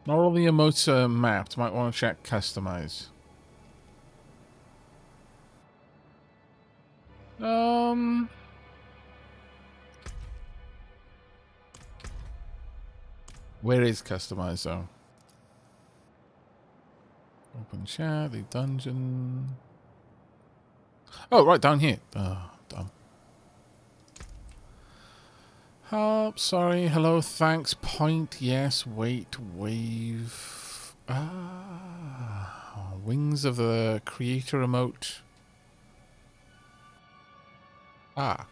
Not all the emotes are mapped. Might want to check customize. Where is customize though? Open chat, the dungeon. Oh, right down here. Oh, dumb. Oh, sorry. Hello, thanks. Point, yes. Wait, wave. Ah, wings of the creator emote. Ah.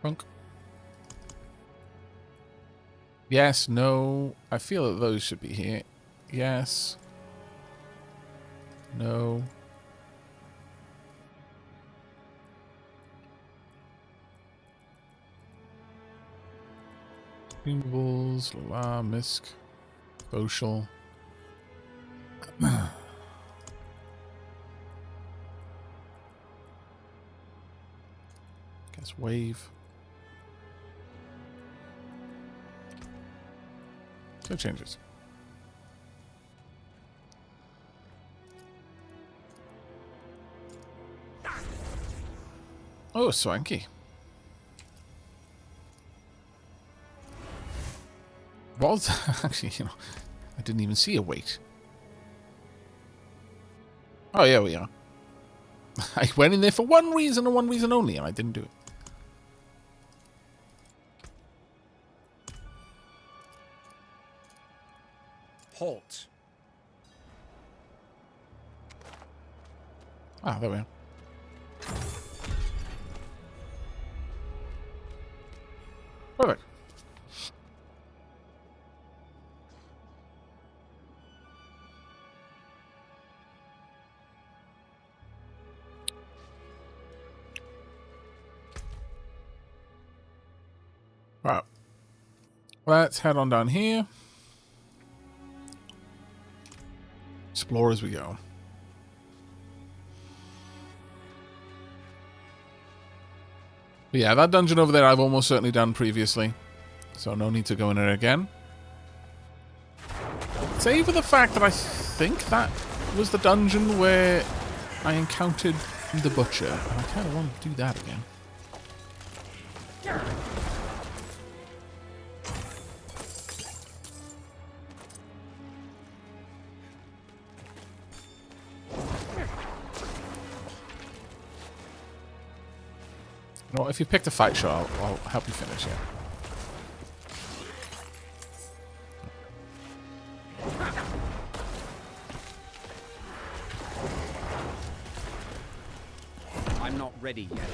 Punk. Yes, no. I feel that those should be here. Yes. No. Removables, la, misc, social. Guess wave. So changes. Oh, swanky. Well, actually, you know, I didn't even see a weight. Oh, yeah, we are. I went in there for one reason and one reason only, and I didn't do it. Halt. Ah, there we are. Perfect. Right. Let's head on down here. Explore as we go. But yeah, that dungeon over there I've almost certainly done previously. So no need to go in there again. Save for the fact that I think that was the dungeon where I encountered the butcher. And I kind of want to do that again. You know, if you picked a fight shot, I'll help you finish it. I'm not ready yet.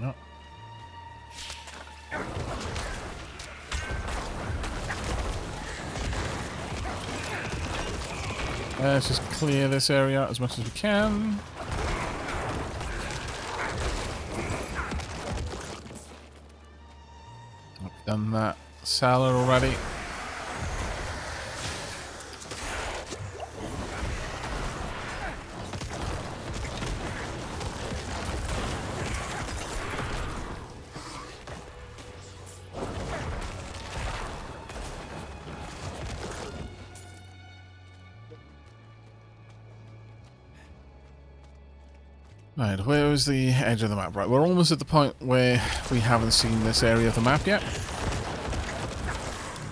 No. Let's just clear this area as much as we can. I've done that cellar already. Right, where is the edge of the map? Right, we're almost at the point where we haven't seen this area of the map yet.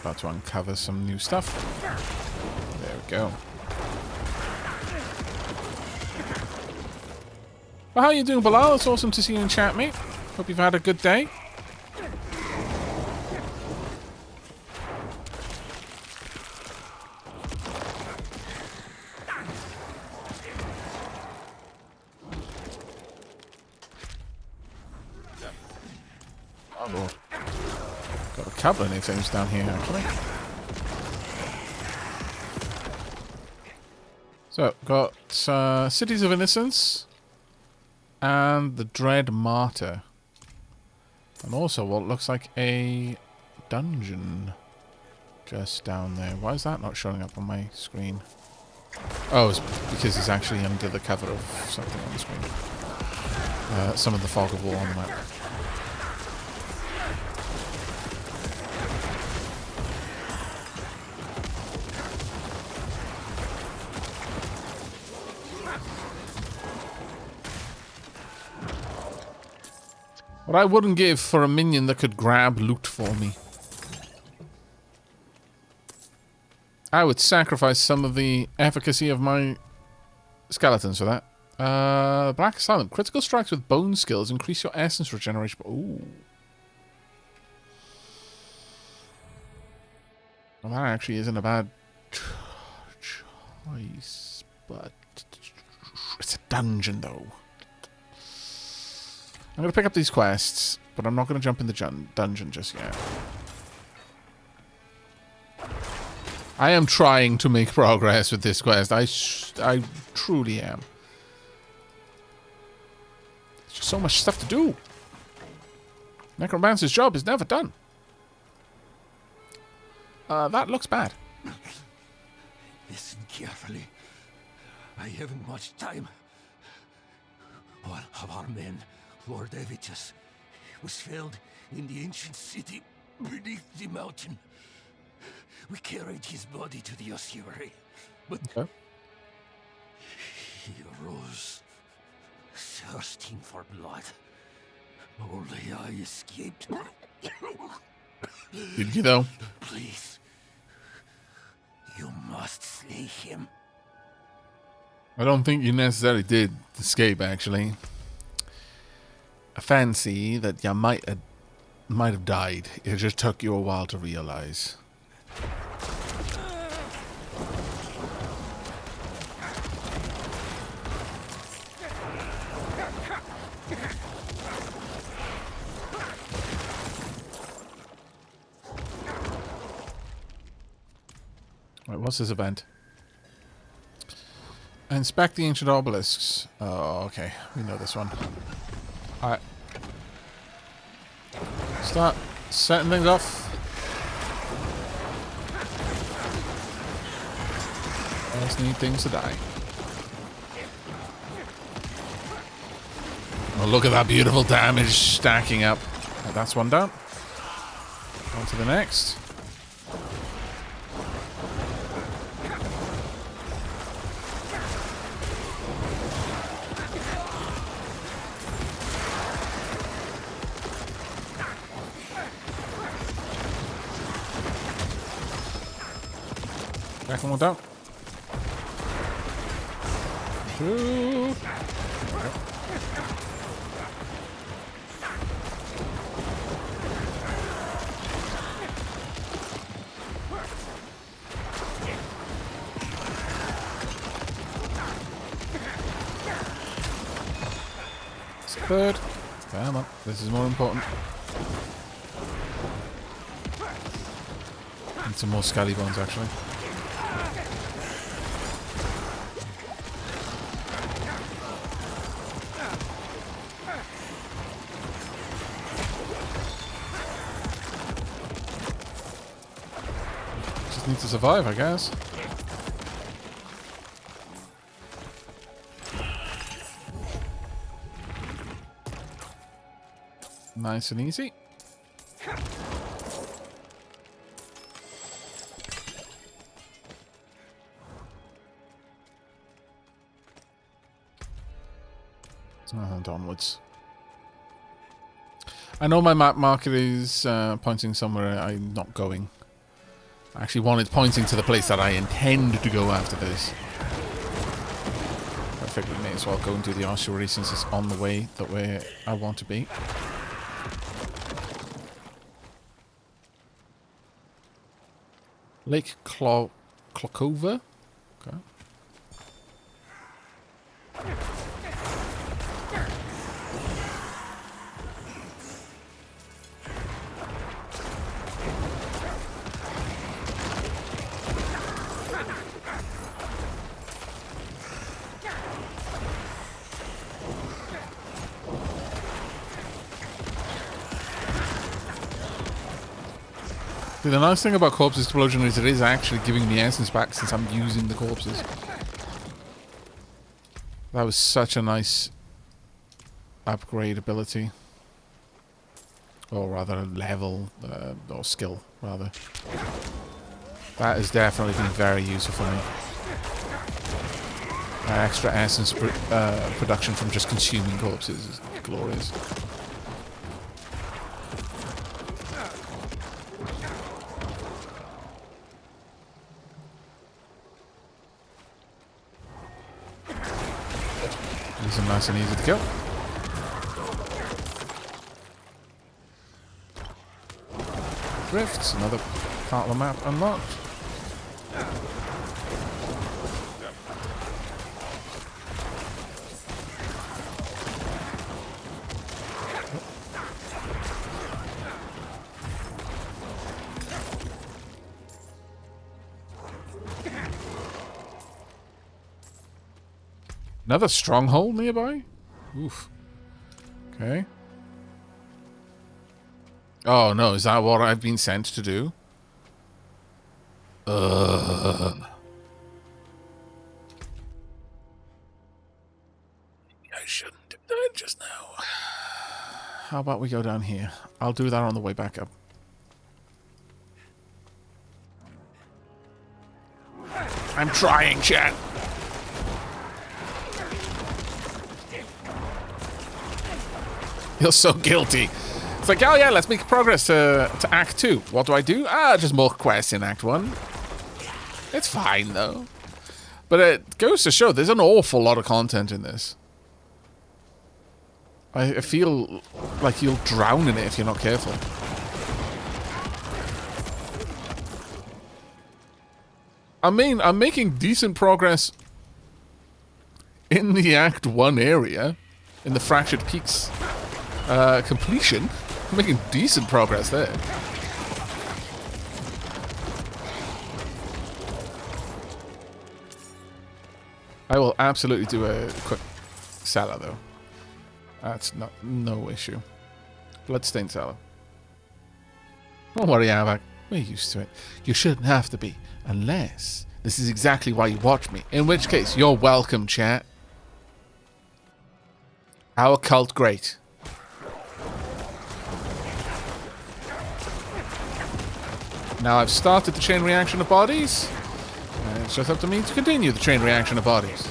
About to uncover some new stuff. There we go. Well, how are you doing, Bilal? It's awesome to see you in chat, mate. Hope you've had a good day. Oh, Lord. Got a couple of new things down here, actually. So, got Cities of Innocence and the Dread Martyr. And also what looks like a dungeon just down there. Why is that not showing up on my screen? Oh, it's because he's actually under the cover of something on the screen. Some of the fog of war on the map. What I wouldn't give for a minion that could grab loot for me. I would sacrifice some of the efficacy of my skeletons for that. Black Silent. Critical strikes with bone skills increase your essence regeneration. Ooh. Well, that actually isn't a bad choice, but it's a dungeon, though. I'm going to pick up these quests, but I'm not going to jump in the dungeon just yet. I am trying to make progress with this quest. I truly am. There's just so much stuff to do. Necromancer's job is never done. That looks bad. Listen carefully. I haven't much time. One of our men, Lord Evitus, was felled in the ancient city beneath the mountain. We carried his body to the ossuary, but he arose, thirsting for blood. Only I escaped. Did you though? Please, you must slay him. I don't think you necessarily did escape, actually. I fancy that you might have died. It just took you a while to realize. Right, what's this event? Inspect the ancient obelisks. Oh, okay. We know this one. Alright. Start setting things off. I just need things to die. Oh, look at that beautiful damage stacking up. Right, that's one down. On to the next. Second one down. Two. Third. Come on, this is more important. Need some more skelly bones, actually. Just need to survive, I guess. Nice and easy. And onwards. I know my map marker is pointing somewhere I'm not going. I actually wanted pointing to the place that I intend to go after this. I figured I may as well go and do the ossuary since it's on the way that way I want to be. Lake Klokova? Okay. The nice thing about corpse explosion is it is actually giving me essence back since I'm using the corpses. That was such a nice upgrade ability. Or rather, level, or skill, rather. That has definitely been very useful for me. That extra essence production from just consuming corpses is glorious. These are nice and easy to kill. Drifts, another part of the map unlocked. Another stronghold nearby? Oof. Okay. Oh no, is that what I've been sent to do? I shouldn't have done it just now. How about we go down here? I'll do that on the way back up. I'm trying, chat. You're so guilty. It's like, oh yeah, let's make progress to Act 2. What do? Just more quests in Act 1. It's fine, though. But it goes to show there's an awful lot of content in this. I feel like you'll drown in it if you're not careful. I mean, I'm making decent progress in the Act 1 area, in the Fractured Peaks completion. I'm making decent progress there. I will absolutely do a quick cellar, though. That's no issue. Bloodstained cellar. Don't worry, Aavak. We're used to it. You shouldn't have to be, unless this is exactly why you watch me. In which case, you're welcome, chat. Our cult great. Now I've started the chain reaction of bodies. And it's just up to me to continue the chain reaction of bodies.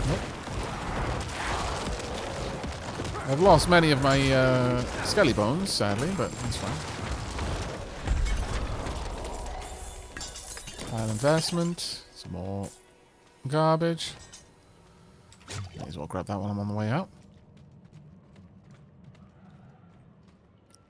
Nope. I've lost many of my skelly bones, sadly, but it's fine. Pile investment. Some more garbage. May as well grab that while I'm on the way out.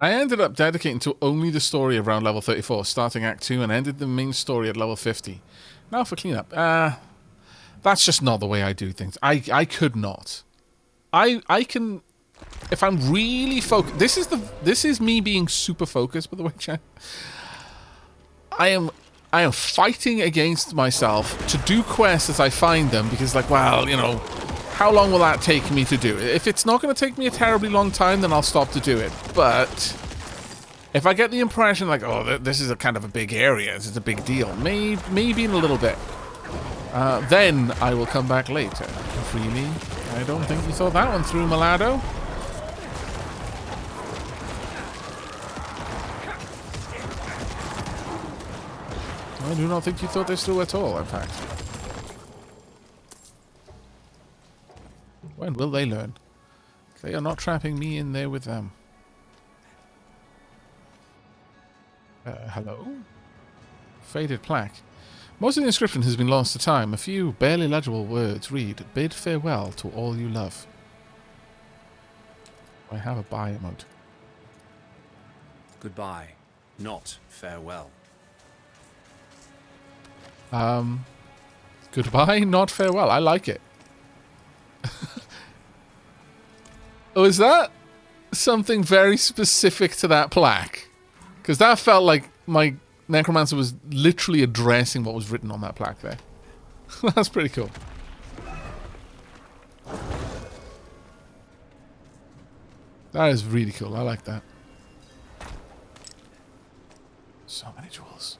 I ended up dedicating to only the story around level 34, starting Act 2, and ended the main story at level 50. Now for cleanup. That's just not the way I do things. I could not. I can, if I'm really focused. This is me being super focused, by the way, chat. I am fighting against myself to do quests as I find them, because, like, well, you know, how long will that take me to do? If it's not going to take me a terribly long time, then I'll stop to do it. But if I get the impression, like, oh, this is a kind of a big area, this is a big deal, maybe in a little bit, then I will come back later. Freely. I don't think you thought that one through, Malado. I do not think you thought this through at all, in fact. When will they learn? They are not trapping me in there with them. Hello? Faded plaque. Most of the inscription has been lost to time. A few barely legible words read, "Bid farewell to all you love." I have a buy emote. Goodbye, not farewell. Goodbye, not farewell. I like it. Oh, is that something very specific to that plaque? Because that felt like my Necromancer was literally addressing what was written on that plaque there. That's pretty cool. That is really cool. I like that. So many tools.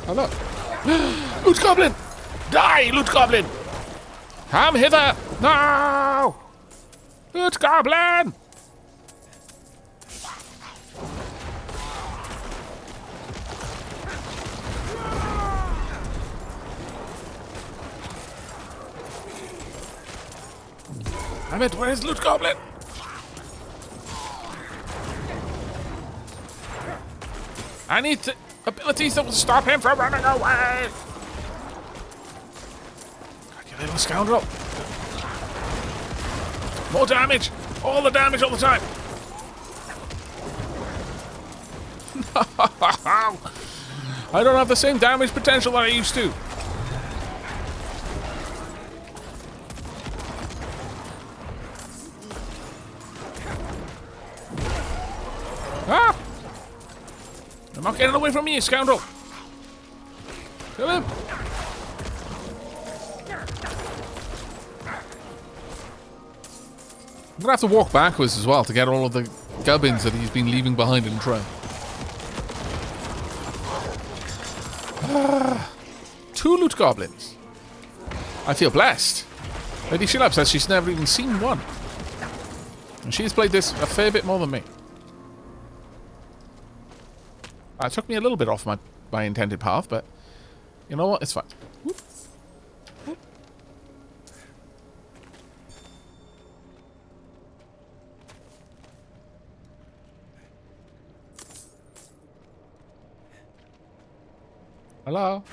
Oh look! Loot goblin! Die, loot goblin! Come hither! No! Loot goblin! Damn it, where is loot goblin? I need abilities that will stop him from running away! You little scoundrel! More damage! All the damage all the time! I don't have the same damage potential that I used to. Ah! You're not getting away from me, you scoundrel! Kill him! I'm gonna have to walk backwards as well to get all of the gubbins that he's been leaving behind in the trail. Ah, 2 loot goblins. I feel blessed. Lady Shilab says she's never even seen one. And she's played this a fair bit more than me. It took me a little bit off my intended path, but you know what? It's fine. Whoop. Whoop. Hello?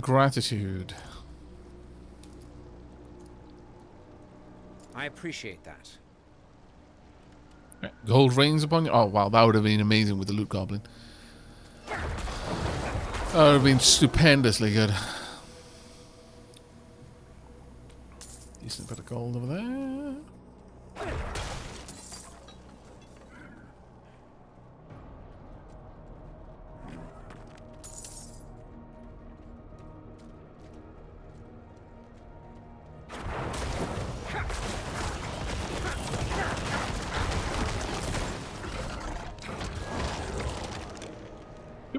Gratitude. I appreciate that. Gold rains upon you. Oh, wow, that would have been amazing with the loot goblin. That would have been stupendously good. Decent bit of gold over there.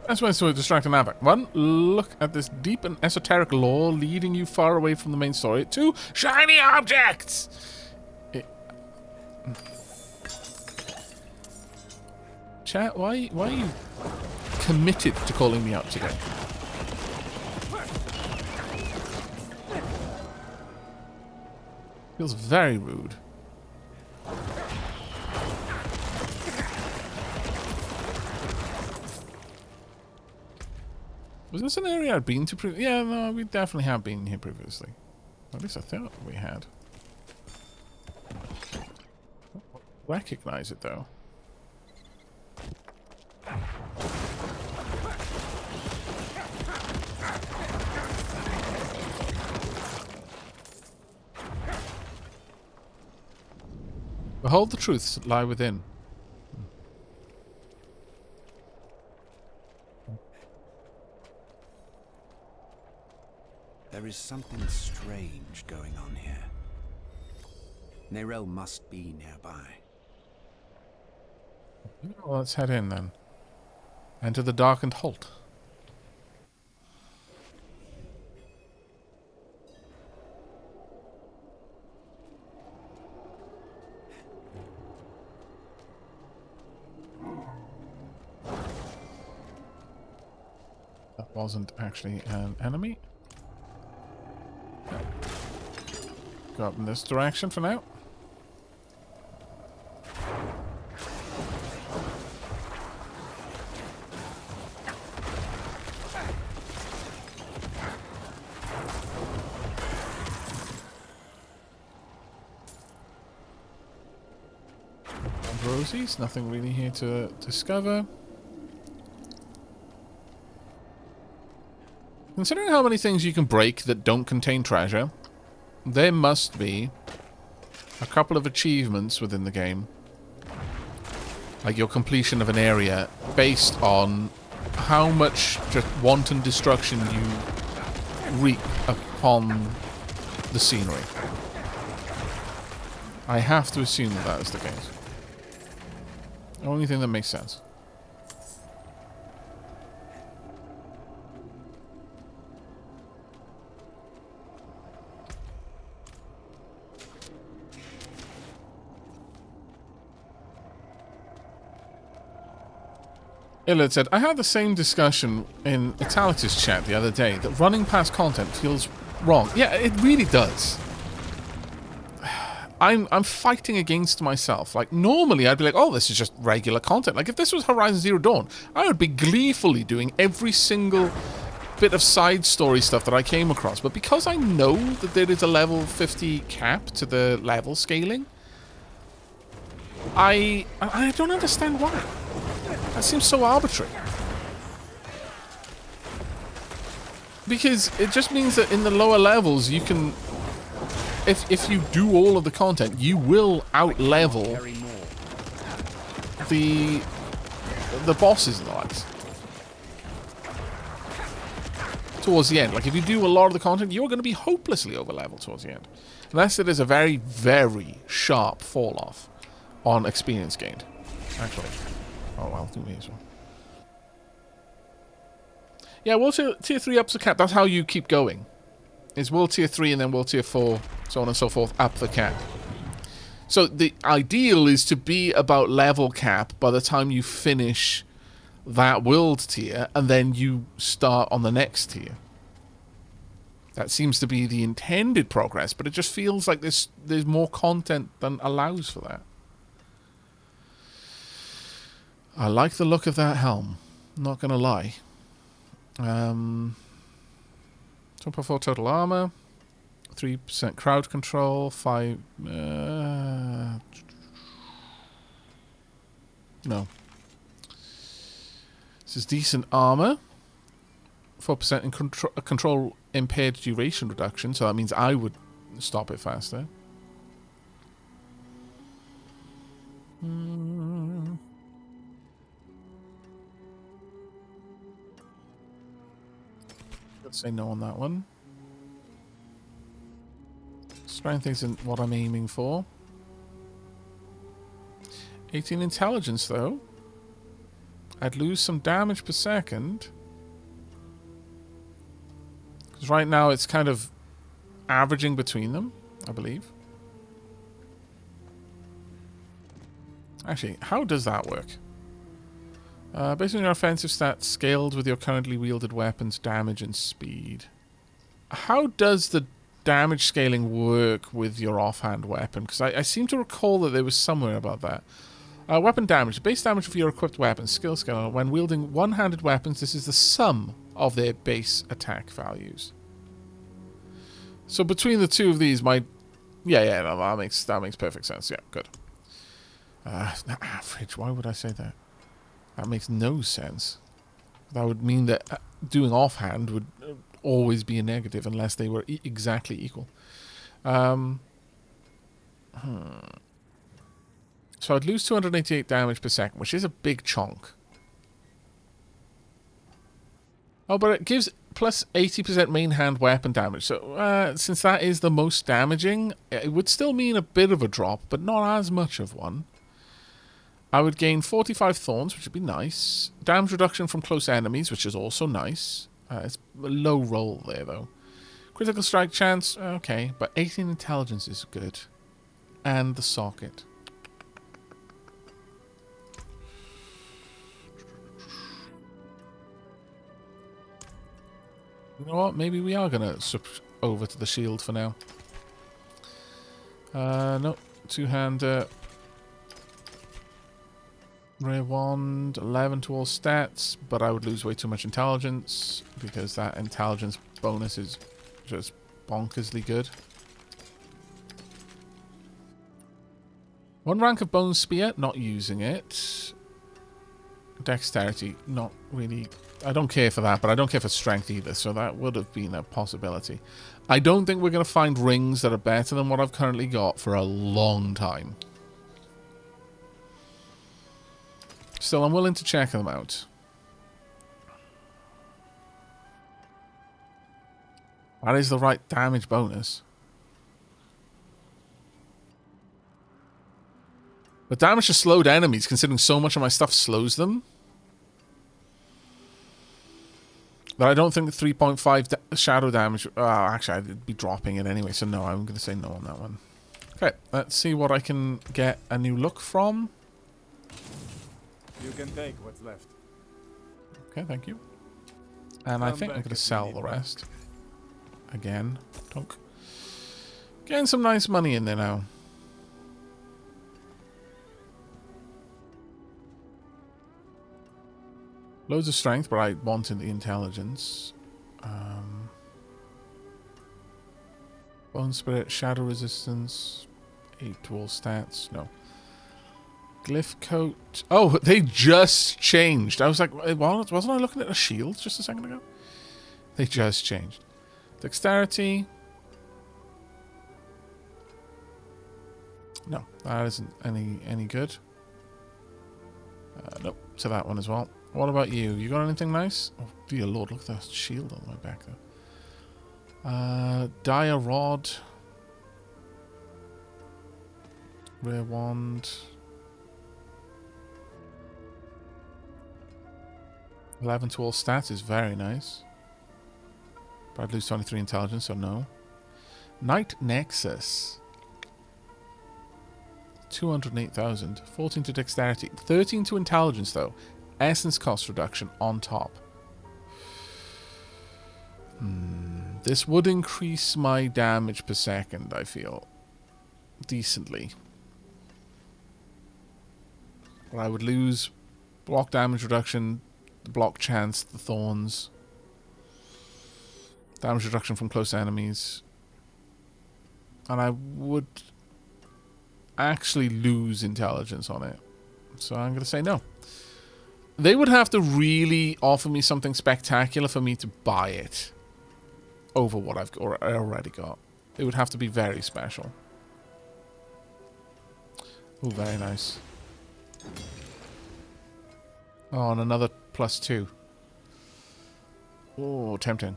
That's why it's so distracting Aavak. 1, look at this deep and esoteric lore leading you far away from the main story. 2, shiny objects! Chat, why are you committed to calling me out today? Feels very rude. Was this an area I'd been to previously? Yeah, no, we definitely have been here previously. At least I thought we had. Don't recognize it though. Behold the truths that lie within. There is something strange going on here. Nerel must be nearby. Well, let's head in then. Enter the darkened halt. That wasn't actually an enemy. Go up in this direction for now. Rosies, nothing really here to discover. Considering how many things you can break that don't contain treasure, there must be a couple of achievements within the game, like your completion of an area, based on how much just wanton destruction you wreak upon the scenery. I have to assume that that is the case. The only thing that makes sense. Illard said, I had the same discussion in Italic's chat the other day, that running past content feels wrong. Yeah, it really does. I'm fighting against myself. Like, normally I'd be like, oh, this is just regular content. Like, if this was Horizon Zero Dawn, I would be gleefully doing every single bit of side story stuff that I came across. But because I know that there is a level 50 cap to the level scaling, I don't understand why. That seems so arbitrary. Because it just means that in the lower levels you can... If you do all of the content, you will out-level the bosses and the likes. Towards the end. Like, if you do a lot of the content, you're going to be hopelessly over-leveled towards the end. Unless it is a very, very sharp fall-off on experience gained. Actually. Oh, well, do me as well. Yeah, World Tier 3 ups the cap. That's how you keep going. It's World Tier 3 and then World Tier 4, so on and so forth, up the cap. So the ideal is to be about level cap by the time you finish that world tier, and then you start on the next tier. That seems to be the intended progress, but it just feels like there's more content than allows for that. I like the look of that helm. Not gonna lie. 2.4 total armor, 3% crowd control, 5. No. This is decent armor. 4% in control impaired duration reduction, so that means I would stop it faster. Let's say no on that one. Strength isn't what I'm aiming for. 18 intelligence, though. I'd lose some damage per second. Because right now it's kind of averaging between them, I believe. Actually, how does that work? Based on your offensive stats scaled with your currently wielded weapons, damage and speed. How does the damage scaling work with your offhand weapon? Because I seem to recall that there was somewhere about that. Weapon damage. Base damage for your equipped weapons. Skill scale. When wielding one-handed weapons, this is the sum of their base attack values. So between the two of these, no, that makes perfect sense. Yeah, good. Average. Why would I say that? That makes no sense. That would mean that doing offhand would always be a negative unless they were exactly equal. So I'd lose 288 damage per second, which is a big chunk. Oh, but it gives plus 80% main hand weapon damage. So since that is the most damaging, it would still mean a bit of a drop, but not as much of one. I would gain 45 thorns, which would be nice. Damage reduction from close enemies, which is also nice. It's a low roll there, though. Critical strike chance, okay. But 18 intelligence is good. And the socket. You know what? Maybe we are going to switch over to the shield for now. No. Two-hander. Rare wand, 11 to all stats, but I would lose way too much intelligence because that intelligence bonus is just bonkersly good. 1 rank of bone spear, not using it. Dexterity, not really I don't care for that, but I don't care for strength either, so that would have been a possibility. I don't think we're going to find rings that are better than what I've currently got for a long time. Still, I'm willing to check them out. That is the right damage bonus. But damage to slowed enemies, considering so much of my stuff slows them. But I don't think the 3.5 shadow damage... actually, I'd be dropping it anyway, so no, I'm going to say no on that one. Okay, let's see what I can get a new look from. You can take what's left. Okay, thank you. And I think I'm going to sell the rest. Again. Tonk. Getting some nice money in there now. Loads of strength, but I wanted the intelligence. Bone Spirit, Shadow Resistance, 8 to all stats. No. Glyph Coat. Oh, they just changed. I was like, wasn't I looking at a shield just a second ago? They just changed. Dexterity. No, that isn't any good. Nope, to that one as well. What about you? You got anything nice? Oh, dear lord, look at that shield on my back there. Dire Rod. Rare Wand. 11 to all stats is very nice. But I'd lose 23 intelligence, so no. Knight Nexus. 208,000. 14 to dexterity. 13 to intelligence, though. Essence cost reduction on top. This would increase my damage per second, I feel. Decently. But I would lose block damage reduction, the block chance, the thorns. Damage reduction from close enemies. And I would actually lose intelligence on it. So I'm going to say no. They would have to really offer me something spectacular for me to buy it over what I've already got. It would have to be very special. Oh, very nice. Oh, and another +2. Oh, tempting.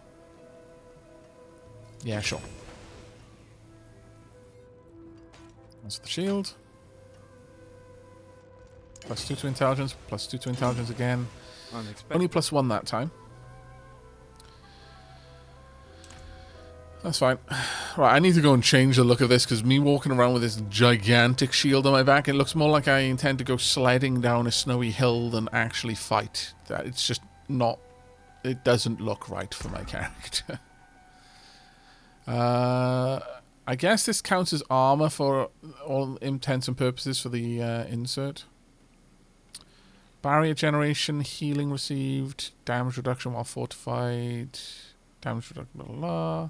Yeah, sure. That's the shield. +2 to intelligence, +2 to intelligence again. Only +1 that time. That's fine. Right, I need to go and change the look of this because me walking around with this gigantic shield on my back, it looks more like I intend to go sledding down a snowy hill than actually fight. It's just not... It doesn't look right for my character. I guess this counts as armor for all intents and purposes for the insert. Barrier generation, healing received, damage reduction while fortified, damage reduction, blah, blah, blah.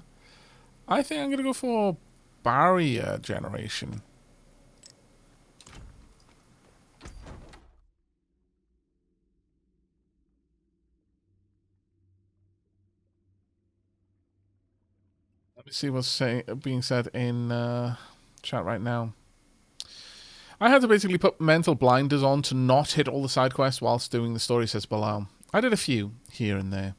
I think I'm going to go for barrier generation. Let me see what's being said in chat right now. I had to basically put mental blinders on to not hit all the side quests whilst doing the story, says Bilal. I did a few here and there.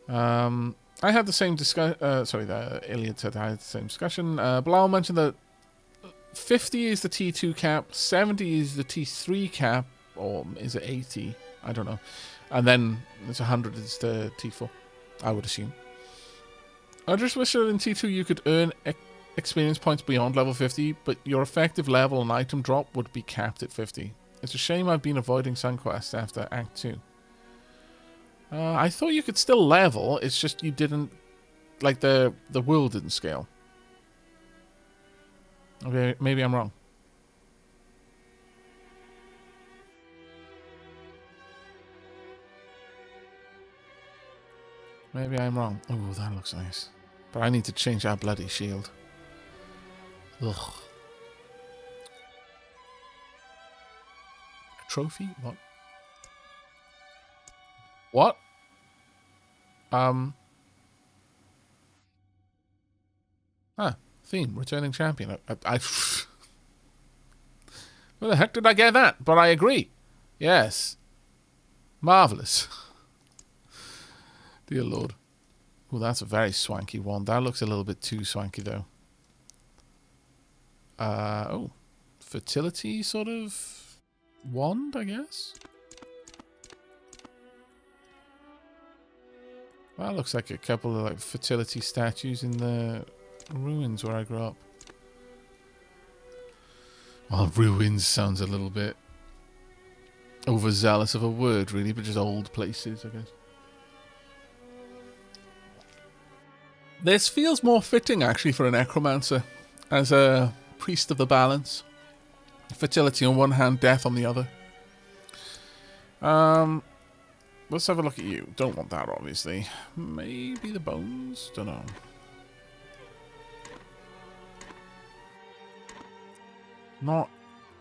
I had the same discussion. Iliad said I had the same discussion. Bilal mentioned that 50 is the T2 cap, 70 is the T3 cap, or is it 80? I don't know. And then it's 100 is the T4, I would assume. I just wish that in T2 you could earn experience points beyond level 50, but your effective level and item drop would be capped at 50. It's a shame I've been avoiding Sun Quest after Act 2. I thought you could still level, it's just you didn't... Like, the world didn't scale. Okay, maybe I'm wrong. Maybe I'm wrong. Oh, that looks nice. But I need to change our bloody shield. Ugh. Trophy? What? What? Theme, returning champion. Where the heck did I get that? But I agree. Yes. Marvelous. Dear Lord. Oh, that's a very swanky one. That looks a little bit too swanky, though. Oh. Fertility sort of wand, I guess? That looks like a couple of like fertility statues in the ruins where I grew up. Well, ruins sounds a little bit overzealous of a word, really, but just old places, I guess. This feels more fitting, actually, for a necromancer as a priest of the balance. Fertility on one hand, death on the other. Let's have a look at you. Don't want that, obviously. Maybe the bones? Don't know. Not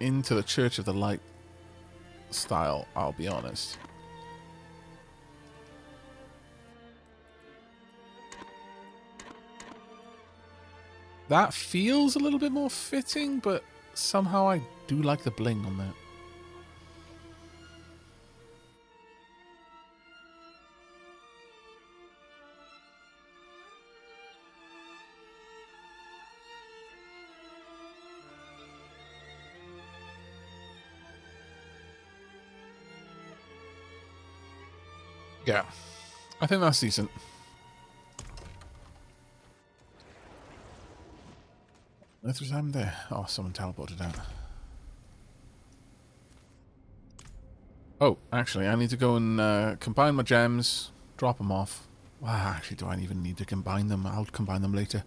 into the Church of the Light style, I'll be honest. That feels a little bit more fitting, but somehow I do like the bling on that. Yeah, I think that's decent. If there's time there. Oh, someone teleported out. Oh, actually, I need to go and combine my gems, drop them off. Well, actually, do I even need to combine them? I'll combine them later.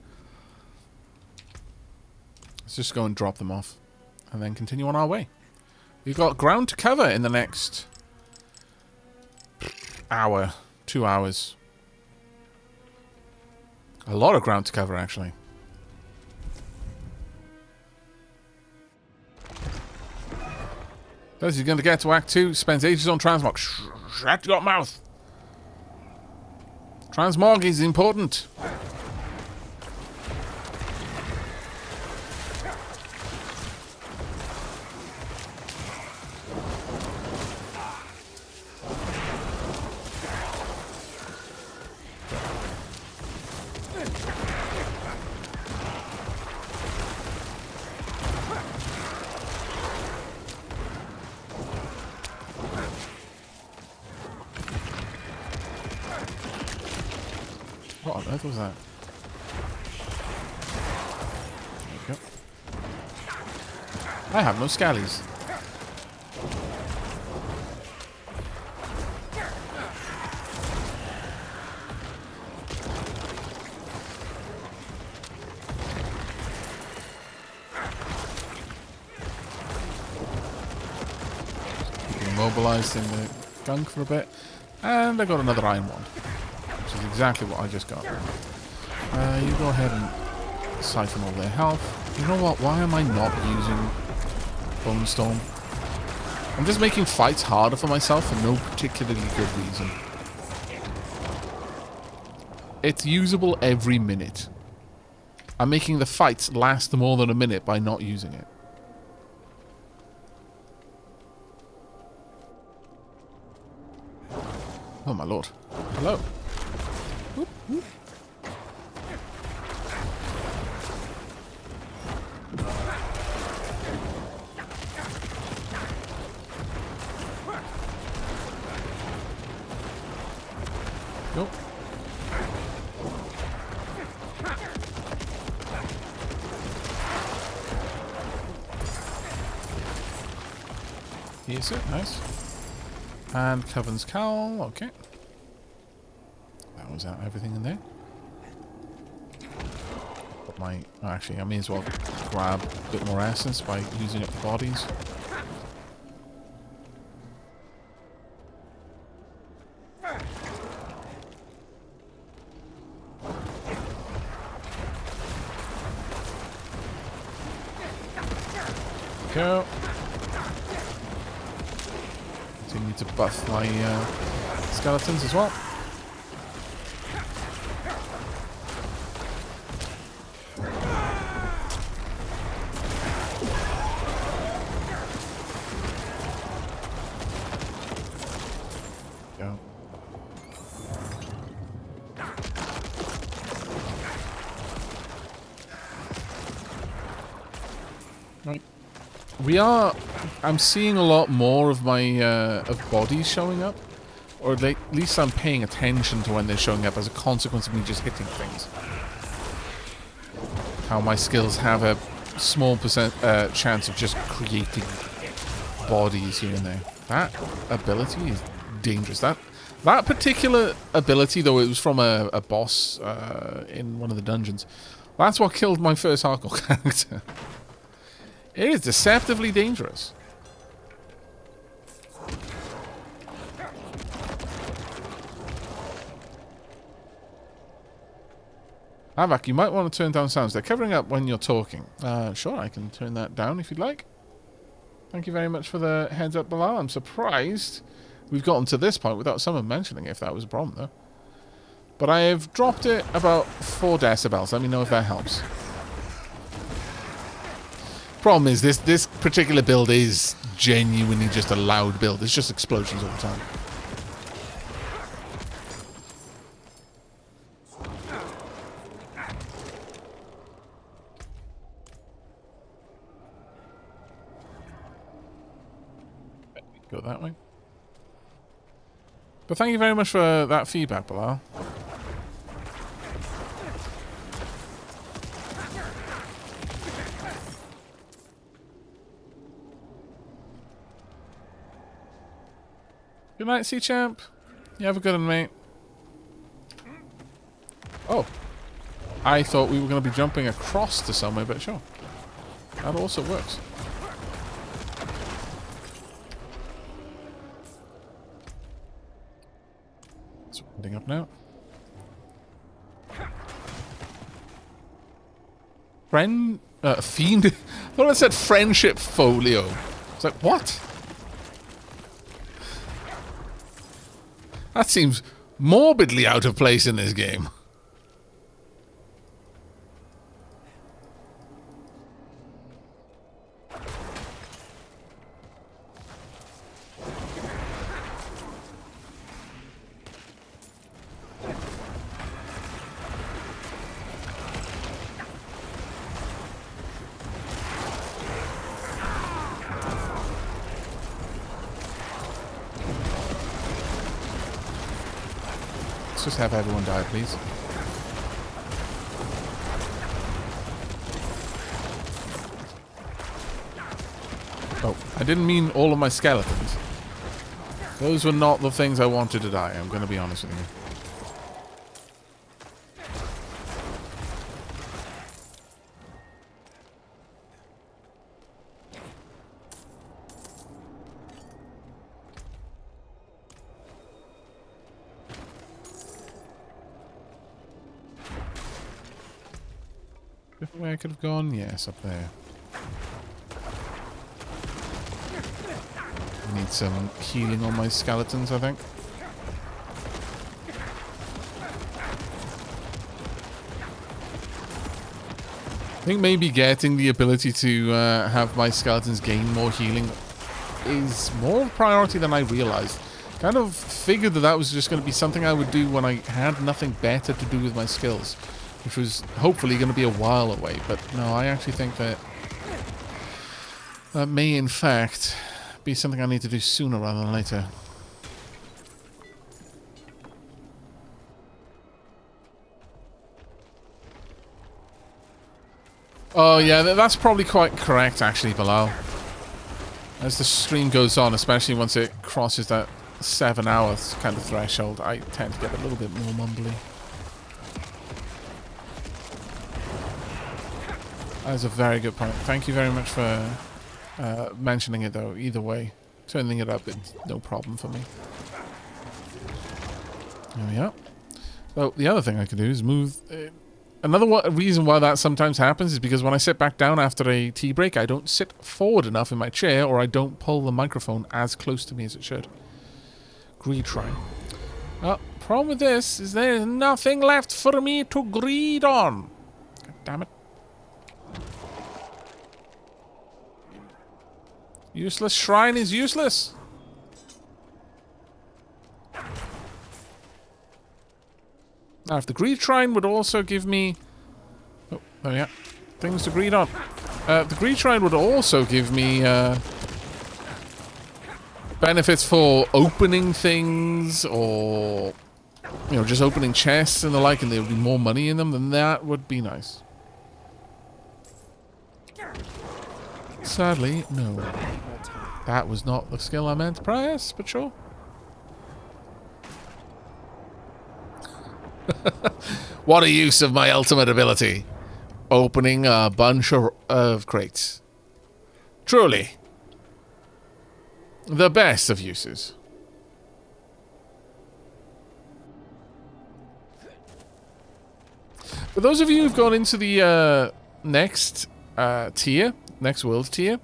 Let's just go and drop them off, and then continue on our way. We've got ground to cover in the next hour, 2 hours. A lot of ground to cover, actually. Those he's going to get to Act 2, spends ages on Transmog. Shut your mouth! Transmog is important. What on earth was that? There we go. I have no scallies. Immobilized in the gunk for a bit. And I got another iron wand. Which is exactly what I just got. You go ahead and siphon all their health. You know what? Why am I not using Bone Storm? I'm just making fights harder for myself for no particularly good reason. It's usable every minute. I'm making the fights last more than a minute by not using it. Oh my lord. Hello. Whoop, whoop. Nope. Here's it, nice. And Coven's Cowl, okay. That was everything in there. Got my, oh, actually, I may as well grab a bit more essence by using up the bodies. Go. Continue to buff my skeletons as well. I'm seeing a lot more of my of bodies showing up, or at least I'm paying attention to when they're showing up as a consequence of me just hitting things. How my skills have a small chance of just creating bodies here and there. That ability is dangerous. That particular ability, though it was from a boss in one of the dungeons, that's what killed my first hardcore character. It is deceptively dangerous. Aavak, you might want to turn down sounds. They're covering up when you're talking. Sure, I can turn that down if you'd like. Thank you very much for the heads up, Bilal. I'm surprised we've gotten to this point without someone mentioning if that was a problem, though. But I have dropped it about 4 decibels. Let me know if that helps. Problem is, this particular build is genuinely just a loud build. It's just explosions all the time. Go that way. But thank you very much for that feedback, Bilal. Good night, Sea Champ. You have a good one, mate. Oh. I thought we were going to be jumping across to somewhere, but sure. That also works. It's winding up now. Fiend? I thought it said friendship folio. It's like, what? That seems morbidly out of place in this game. Just have everyone die, please. Oh, I didn't mean all of my skeletons. Those were not the things I wanted to die, I'm going to be honest with you. Different way I could have gone? Yes, up there. Need some healing on my skeletons, I think. I think maybe getting the ability to have my skeletons gain more healing is more of a priority than I realized. Kind of figured that that was just going to be something I would do when I had nothing better to do with my skills, which was hopefully going to be a while away. But no, I actually think that that may in fact be something I need to do sooner rather than later. Oh yeah, that's probably quite correct actually, Bilal. As the stream goes on, especially once it crosses that 7 hours kind of threshold, I tend to get a little bit more mumbly. That is a very good point. Thank you very much for mentioning it though. Either way, turning it up, it's no problem for me. There we are. So the other thing I could do is move... Another reason why that sometimes happens is because when I sit back down after a tea break, I don't sit forward enough in my chair, or I don't pull the microphone as close to me as it should. Retry. Well, problem with this is there's nothing left for me to greed on. God damn it. Useless shrine is useless. Now, if the greed shrine would also give me... Oh, there we are. Things to greed on. The greed shrine would also give me benefits for opening things or, you know, just opening chests and the like, and there would be more money in them, then that would be nice. Sadly, no. That was not the skill I meant to press, but sure. What a use of my ultimate ability. Opening a bunch of crates. Truly. The best of uses. For those of you who've gone into the next tier, next world tier,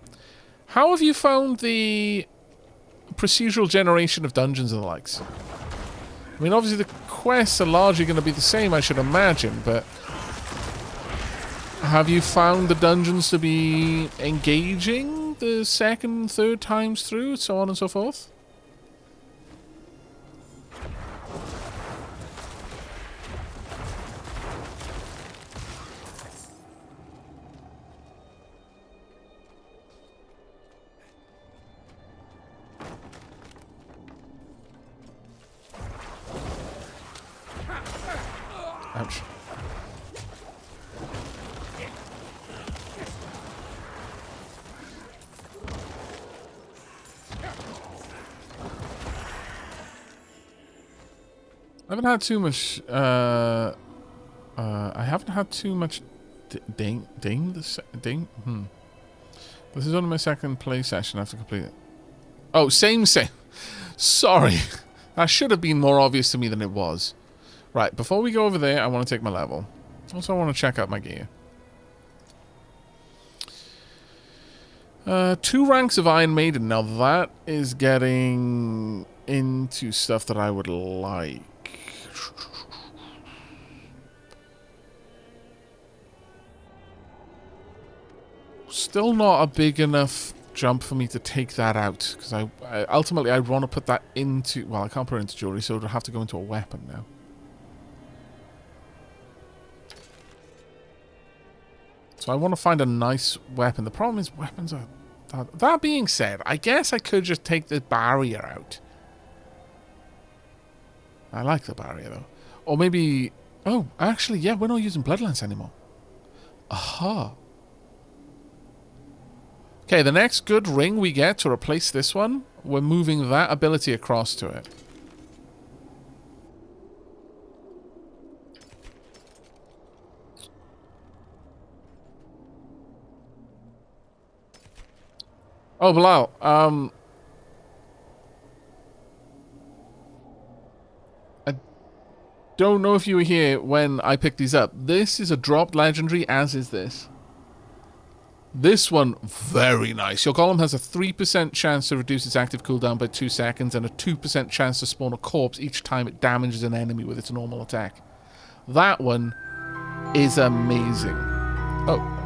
how have you found the procedural generation of dungeons and the likes? I mean, obviously the quests are largely going to be the same, I should imagine, but have you found the dungeons to be engaging the second, third times through, so on and so forth? Ouch. I haven't had too much, I haven't had too much This is only my second play session. I have to complete it. Oh, same. Sorry. That should have been more obvious to me than it was. Right, before we go over there, I want to take my level. Also, I want to check out my gear. 2 ranks of Iron Maiden. Now, that is getting into stuff that I would like. Still not a big enough jump for me to take that out. Because ultimately, I want to put that into... Well, I can't put it into jewelry, so it'll have to go into a weapon now. So I want to find a nice weapon. The problem is weapons are... That being said, I guess I could just take the barrier out. I like the barrier, though. Or maybe... Oh, actually, yeah, we're not using Bloodlance anymore. Aha. Okay, the next good ring we get to replace this one, we're moving that ability across to it. Oh, Bilal, I don't know if you were here when I picked these up. This is a dropped legendary, as is this. This one, very nice. Your golem has a 3% chance to reduce its active cooldown by 2 seconds and a 2% chance to spawn a corpse each time it damages an enemy with its normal attack. That one is amazing. Oh.